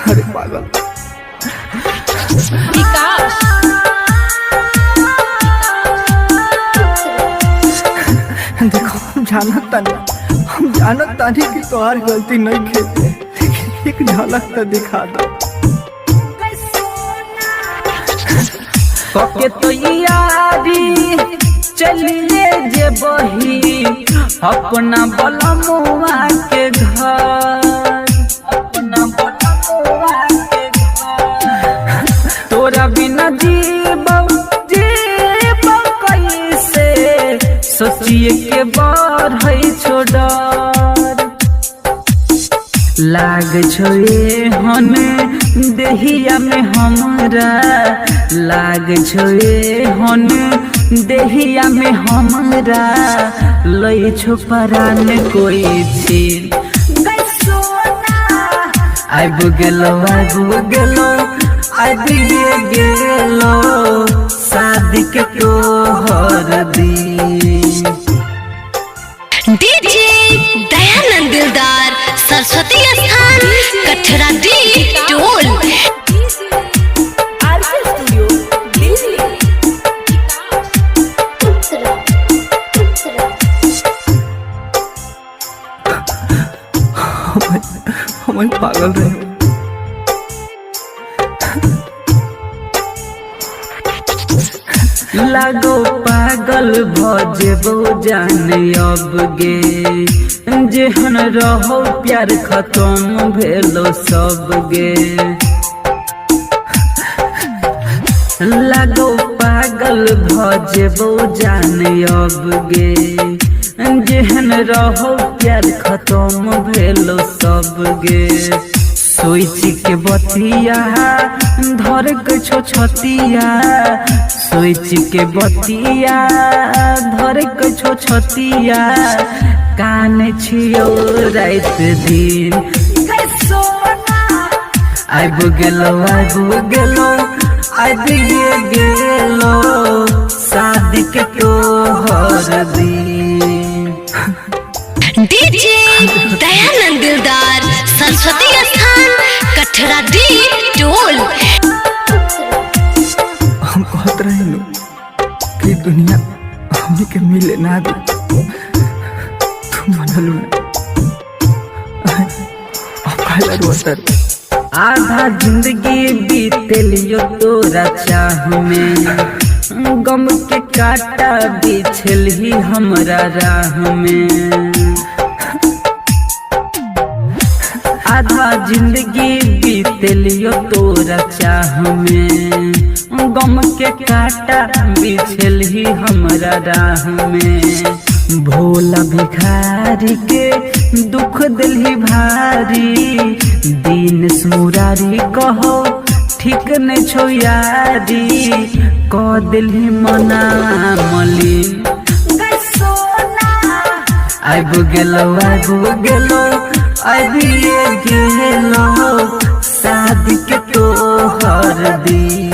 अरे पागल विकास देखो हम जानत तानी कि तोहार गलती नहीं खेते, लेकिन एक झलक तो दिखा दो। पके तो यारी चलिए जे बही अपना बलमुआ के घर, अपना बलमुआ के घर। तोरा बिना जीव कैसे सोचिए के बार है छोड़र लाग छोए हने देहिया में हमरा, लाग छोए हने देहिया में हमरा लई छो परान कोई छीन आइब गेलो शादी के तोहर दी। डीजे दयानंद दिलदार सरस्वती स्थान कठरा डी टोल आरके स्टूडियो दिल्ली। हम पागल रहे। लागो पागल भजेबो जाने अब गे, जेहन रहो प्यार खत्म भेलो सब गे। लागो पागल भजेबो जाने अब गे, जेहन रहो प्यार खत्म भेलो सब गे। सोच के बतिया धर के छो छतिया, सोच के बतिया धर के छो छतिया, कान छियो रात दिन आइब गेलो शादी के तोहर दी। डीजे दयानंद दिलदार सरस्वती स्थान कठरा डी टोल। हम कहत रहे नु कि दुनिया हमने के मिले ना दे, तुम मनलू ना। अब कहला रोतर आधा जिंदगी बीतलियो तोरा चाह में, गम के काटा बिछल ही हमरा राह में। आधा जिंदगी बीतलियो तोरा चाह में, गम के काटा बिछल ही हमरा राह में। भोला भिखारी के दुख दिल भारी, दीन मुरारी कहो ठीक न छो यारी, कह दिल मना मलिन आइब गेलो शादी के तोहर दी।